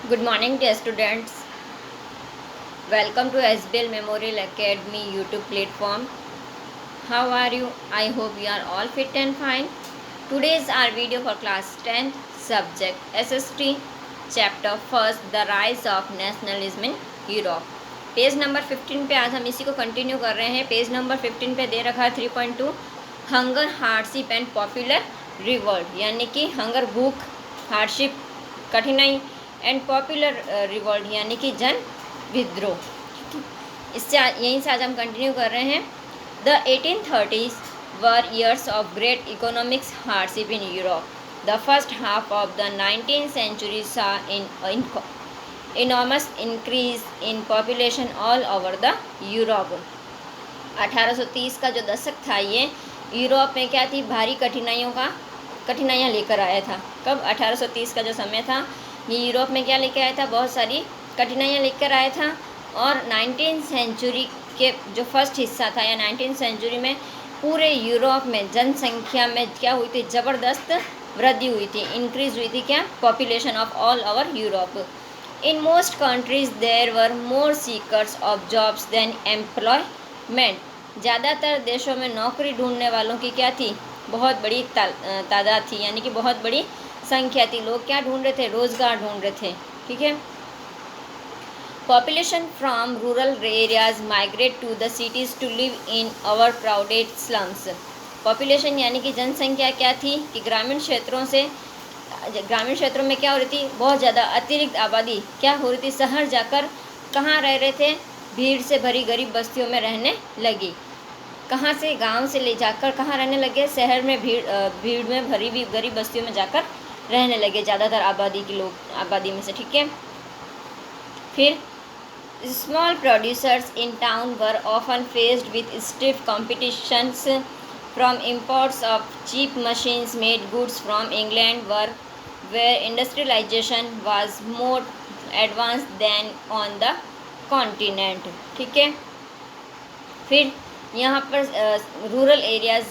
Good morning, dear students. Welcome to SBL Memorial Academy YouTube platform. How are you? I hope you are all fit and fine. Today is our video for class 10th subject SST chapter first The Rise of Nationalism in Europe. Page number 15 पे आज हम इसी को continue कर रहे हैं. Page number 15 पे दे रखा है 3.2 hunger hardship and popular revolt, यानी कि हंगर भूख, हार्डशिप कठिनाई एंड पॉपुलर रिवॉल्ट यानी कि जन विद्रोह. इससे यहीं से आज हम कंटिन्यू कर रहे हैं. The 1830s were years of great economics hardship in Europe. The first half of the 19th century saw in enormous increase in population all over the Europe. 1830 का जो दशक था ये यूरोप में क्या थी, भारी कठिनाइयाँ लेकर आया था. कब? 1830 का जो समय था ये यूरोप में क्या लेकर आया था, बहुत सारी कठिनाइयाँ लेकर आया था. और 19th सेंचुरी के जो फर्स्ट हिस्सा था या 19th सेंचुरी में पूरे यूरोप में जनसंख्या में क्या हुई थी, ज़बरदस्त वृद्धि हुई थी, इंक्रीज हुई थी. क्या? Population of all over Europe. In most countries there were more seekers of jobs than employment. ज़्यादातर देशों में नौकरी ढूंढने वालों की क्या थी, बहुत बड़ी तादाद थी, यानी कि बहुत बड़ी संख्या थी. लोग क्या ढूंढ रहे थे, रोज़गार ढूंढ रहे थे. ठीक है. Population from rural areas migrate to the cities to live in our crowded slums. Population यानी कि जनसंख्या क्या थी कि ग्रामीण क्षेत्रों में क्या हो रही थी, बहुत ज़्यादा अतिरिक्त आबादी क्या हो रही थी, शहर जाकर कहाँ रह रहे थे, भीड़ से भरी गरीब बस्तियों में रहने लगी. कहाँ से, गांव से ले जाकर कहाँ रहने लगे, शहर में भीड़ में भरी भी गरीब बस्तियों में जाकर रहने लगे ज़्यादातर आबादी में से. ठीक है. फिर small producers in town were often faced with stiff competitions from imports of cheap machines made goods from England where industrialization was more advanced than on the continent. ठीक है. फिर यहाँ पर रूरल एरियाज़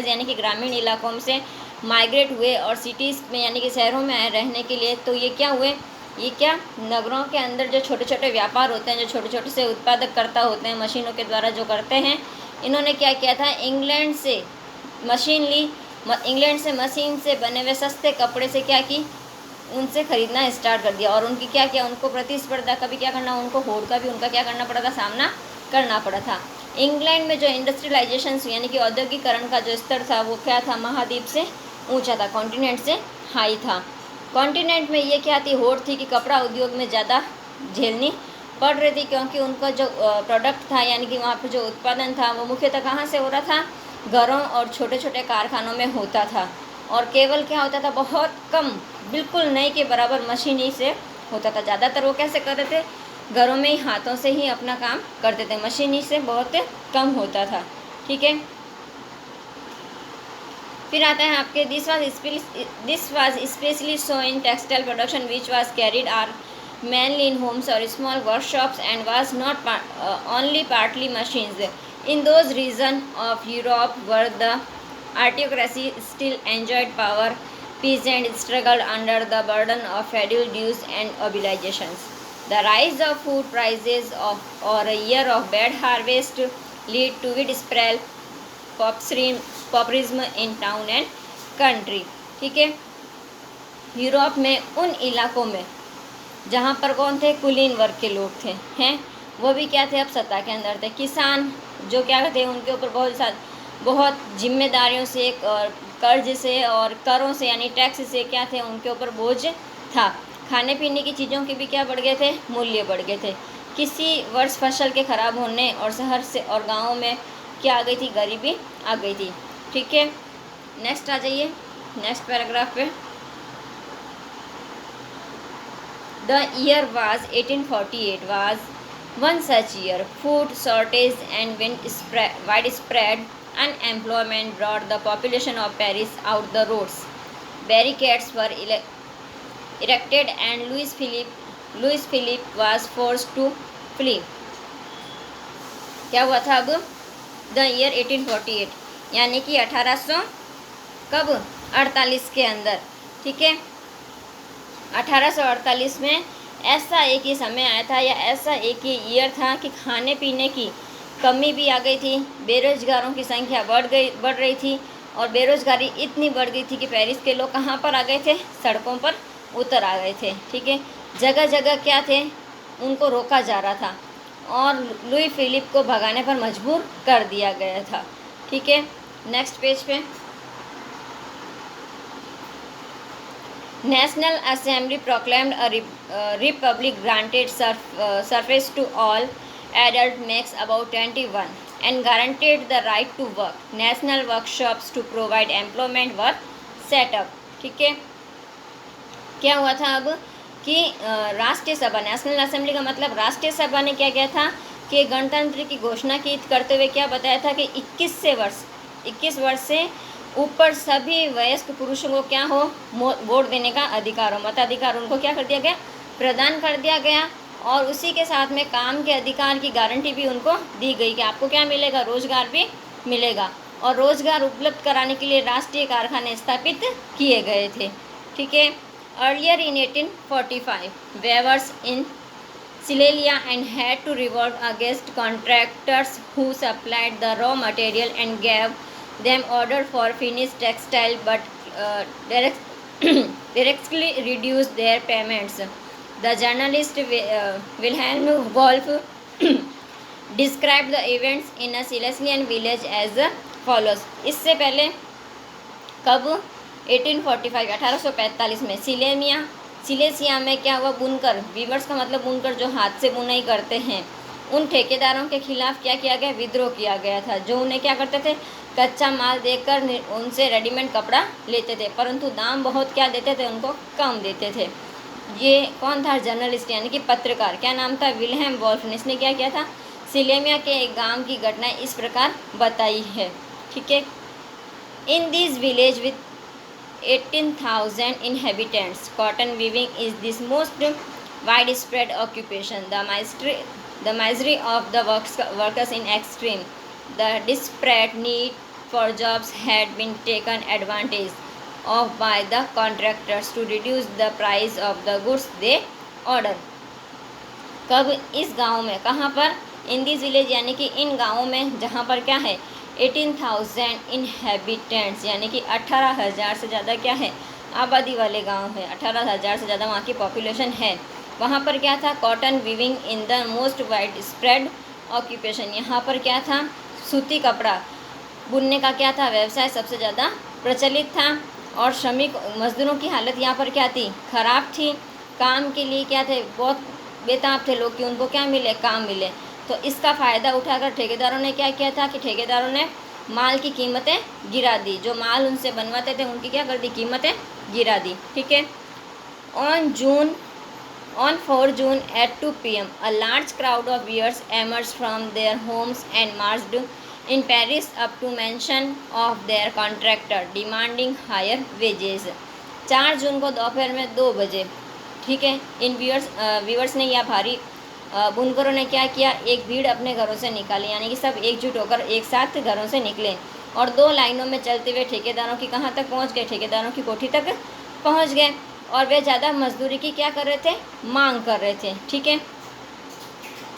यानी कि ग्रामीण इलाकों से माइग्रेट हुए और सिटीज़ में यानी कि शहरों में आए रहने के लिए. तो ये क्या हुए, ये क्या नगरों के अंदर जो छोटे छोटे व्यापार होते हैं, जो छोटे छोटे से उत्पादक करता होते हैं, मशीनों के द्वारा जो करते हैं, इन्होंने क्या किया था, इंग्लैंड से मशीन से बने हुए सस्ते कपड़े से क्या की, उनसे ख़रीदना स्टार्ट कर दिया. और उनकी क्या किया, उनको प्रतिस्पर्धा का भी क्या करना, उनको होड़ का भी उनका क्या करना पड़ा था, सामना करना पड़ा था. इंग्लैंड में जो इंडस्ट्रियलाइजेशन यानी कि औद्योगिकरण का जो स्तर था वो क्या था, महाद्वीप से ऊंचा था, कॉन्टिनेंट से हाई था. कॉन्टिनेंट में ये क्या थी, होड़ थी कि कपड़ा उद्योग में ज़्यादा झेलनी पड़ रही थी, क्योंकि उनका जो प्रोडक्ट था यानी कि वहाँ पर जो उत्पादन था वो मुख्यतः कहाँ से हो रहा था, घरों और छोटे छोटे कारखानों में होता था. और केवल क्या होता था, बहुत कम, बिल्कुल नहीं के बराबर मशीन ही से होता था. ज़्यादातर वो कैसे कर रहे थे, घरों में ही हाथों से ही अपना काम करते थे, मशीन ही से बहुत कम होता था. ठीक है. फिर आता है आपके this was specially so in textile production which was carried are mainly in homes or small workshops and was not only partly machines. In those regions of Europe where the aristocracy still enjoyed power, peasants struggled under the burden of feudal dues and obligations. The rise of food prices or a year of bad harvest lead to widespread pauperism in town and country. ठीक है. Europe में उन इलाकों में जहाँ पर कौन थे, कुलीन वर्ग के लोग थे, हैं, वो भी क्या थे, अब सत्ता के अंदर थे. किसान जो क्या थे, उनके ऊपर बहुत जिम्मेदारियों से, कर्ज से और करों से यानी टैक्स से क्या थे, उनके ऊपर बोझ था. खाने पीने की चीज़ों के भी क्या बढ़ गए थे, मूल्य बढ़ गए थे. किसी वर्ष फसल के ख़राब होने और शहर से और गाँव में क्या आ गई थी, गरीबी आ गई थी. ठीक है. नेक्स्ट आ जाइए, नेक्स्ट पैराग्राफ पे. The year was 1848 was one such year. Food shortage and widespread unemployment brought the population of Paris out the roads. Barricades were erected and Louis Philippe was forced to flee. क्या हुआ था अब, the year 1848 यानी कि 1800 कब, 48 के अंदर. ठीक है. 1848 में ऐसा एक ही समय आया था या ऐसा एक ही ईयर था कि खाने पीने की कमी भी आ गई थी, बेरोजगारों की संख्या बढ़ रही थी और बेरोजगारी इतनी बढ़ गई थी कि पेरिस के लोग कहाँ पर आ गए थे, सड़कों पर उतर आ गए थे। ठीक है, जगह जगह क्या थे, उनको रोका जा रहा था और लुई फिलिप को भगाने पर मजबूर कर दिया गया था। ठीक है, नेक्स्ट पेज पे National Assembly proclaimed a republic granted surface to all adult males above 21 and guaranteed the right to work. National workshops to provide employment were set up. ठीक है, क्या हुआ था अब कि राष्ट्रीय सभा, नेशनल असेंबली का मतलब राष्ट्रीय सभा ने क्या किया था कि गणतंत्र की घोषणा की करते हुए क्या बताया था कि 21 वर्ष से ऊपर सभी वयस्क पुरुषों को क्या हो, वोट देने का अधिकार हो, मताधिकार उनको क्या कर दिया गया, प्रदान कर दिया गया। और उसी के साथ में काम के अधिकार की गारंटी भी उनको दी गई कि आपको क्या मिलेगा, रोजगार भी मिलेगा। और रोजगार उपलब्ध कराने के लिए राष्ट्रीय कारखाने स्थापित किए गए थे। ठीक है, earlier in 1845 weavers in Silesia and had to revolt against contractors who supplied the raw material and gave them order for finished textile but directly reduced their payments. The journalist Wilhelm Wolf described the events in a Silesian village as follows. इससे पहले कब 1845 में Silesia में क्या हुआ, बुनकर, viewers का मतलब बुनकर जो हाथ से बुनाई करते हैं, उन ठेकेदारों के खिलाफ क्या किया गया, विद्रोह किया गया था, जो उन्हें क्या करते थे, कच्चा माल देकर उनसे रेडीमेड कपड़ा लेते थे, परंतु दाम बहुत क्या देते थे, उनको कम देते थे। ये कौन था, जर्नलिस्ट यानी कि पत्रकार, क्या नाम था, विल्हेम वॉल्फ ने। इसने क्या किया था, सिलेमिया के एक गांव की घटना इस प्रकार बताई है। ठीक है, in this village with 18,000 inhabitants, cotton weaving is this most widespread occupation. The misery of the workers in extreme. The desperate need for jobs had been taken advantage of by the contractors to reduce the price of the goods they order. कब, इस गांव में, कहाँ पर, in this village यानी कि इन गाँवों में जहाँ पर क्या है 18,000 इनहेबिटेंट्स यानी कि 18,000 से ज़्यादा क्या है, आबादी वाले गांव है, 18,000 से ज़्यादा वहाँ की पॉपुलेशन है। वहाँ पर क्या था, cotton weaving in the most wide spread occupation, यहाँ पर क्या था, सूती कपड़ा बुनने का क्या था, व्यवसाय सबसे ज़्यादा प्रचलित था। और श्रमिक मजदूरों की हालत यहाँ पर क्या थी, खराब थी। काम के लिए क्या थे, बहुत बेताब थे लोग कि उनको क्या मिले, काम मिले। तो इसका फ़ायदा उठाकर ठेकेदारों ने क्या किया था कि ठेकेदारों ने माल की कीमतें गिरा दी, जो माल उनसे बनवाते थे उनकी क्या कर दी, कीमतें गिरा दी। ठीक है, on 4 June at 2 p.m. a large crowd of bears emerged from their homes and marched in Paris up to mansion of their contractor demanding higher wages. 4 जून को दोपहर में 2 बजे, ठीक है, इन व्यूअर्स ने या भारी बुनकरों ने क्या किया, एक भीड़ अपने घरों से निकाली, यानी कि सब एकजुट होकर एक साथ घरों से निकले और 2 लाइनों में चलते हुए ठेकेदारों की कहाँ तक पहुँच गए, ठेकेदारों की कोठी तक पहुँच गए और वे ज़्यादा मजदूरी की क्या कर रहे थे, मांग कर रहे थे। ठीक है,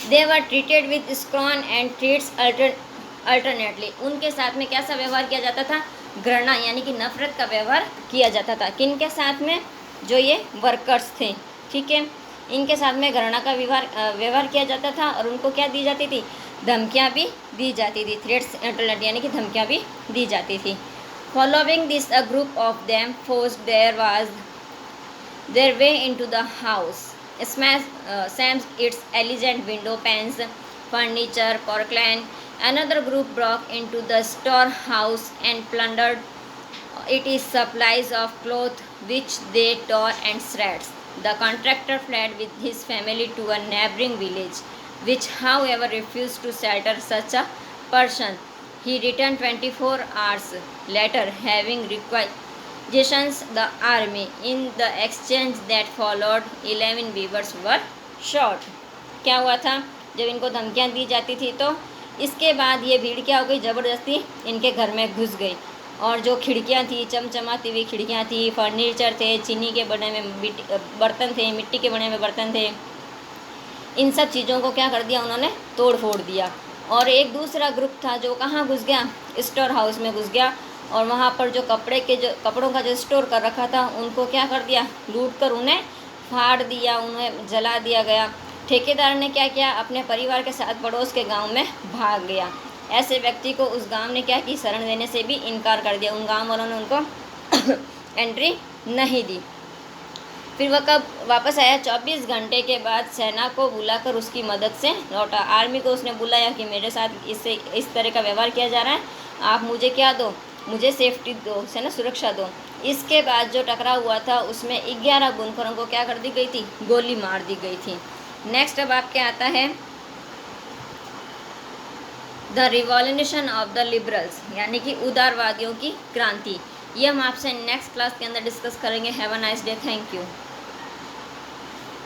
they were treated with scorn and treats alternately, उनके साथ में कैसा व्यवहार किया जाता था, घृणा यानी कि नफरत का व्यवहार किया जाता था। किन के साथ में, जो ये वर्कर्स थे, ठीक है, इनके साथ में घृणा का व्यवहार किया जाता था और उनको क्या दी जाती थी, धमकियाँ भी दी जाती थी, थ्रेट्स अल्टरनेटली यानी कि धमकियाँ भी दी जाती थी। Following this a group of them forced their way into the house, smashed its elegant window panes, furniture, porcelain. Another group broke into the storehouse and plundered its supplies of cloth, which they tore and shreds. The contractor fled with his family to a neighboring village, which, however, refused to shelter such a person. He returned 24 hours later, having requisitioned the army. In the exchange that followed, 11 beavers were shot. क्या हुआ था, जब इनको धमकियाँ दी जाती थी तो इसके बाद ये भीड़ क्या हो गई, ज़बरदस्ती इनके घर में घुस गई और जो खिड़कियाँ थी, चमचमाती हुई खिड़कियाँ थी, फर्नीचर थे, चीनी के बने हुए बर्तन थे, मिट्टी के बने हुए बर्तन थे, इन सब चीज़ों को क्या कर दिया उन्होंने, तोड़ फोड़ दिया। और एक दूसरा ग्रुप था जो कहाँ घुस गया, स्टोर हाउस में घुस गया, और वहाँ पर जो कपड़ों का जो स्टोर कर रखा था उनको क्या कर दिया, लूट कर उन्हें फाड़ दिया, उन्हें जला दिया गया। ठेकेदार ने क्या किया, अपने परिवार के साथ पड़ोस के गांव में भाग गया। ऐसे व्यक्ति को उस गांव ने क्या की, शरण देने से भी इनकार कर दिया। उन गांव वालों ने उनको एंट्री नहीं दी। फिर वह कब वापस आया, 24 घंटे के बाद सेना को बुलाकर उसकी मदद से लौटा। आर्मी को उसने बुलाया कि मेरे साथ इस तरह का व्यवहार किया जा रहा है, आप मुझे क्या दो, मुझे सेफ्टी दो, सेना सुरक्षा दो। इसके बाद जो टकराव हुआ था उसमें 11 बुनकरों को क्या कर दी गई थी, गोली मार दी गई थी। नेक्स्ट अब आपके आता है the revolution of the liberals, यानी कि उदारवादियों की क्रांति। ये हम आपसे नेक्स्ट क्लास के अंदर डिस्कस करेंगे। Have a nice day, thank you.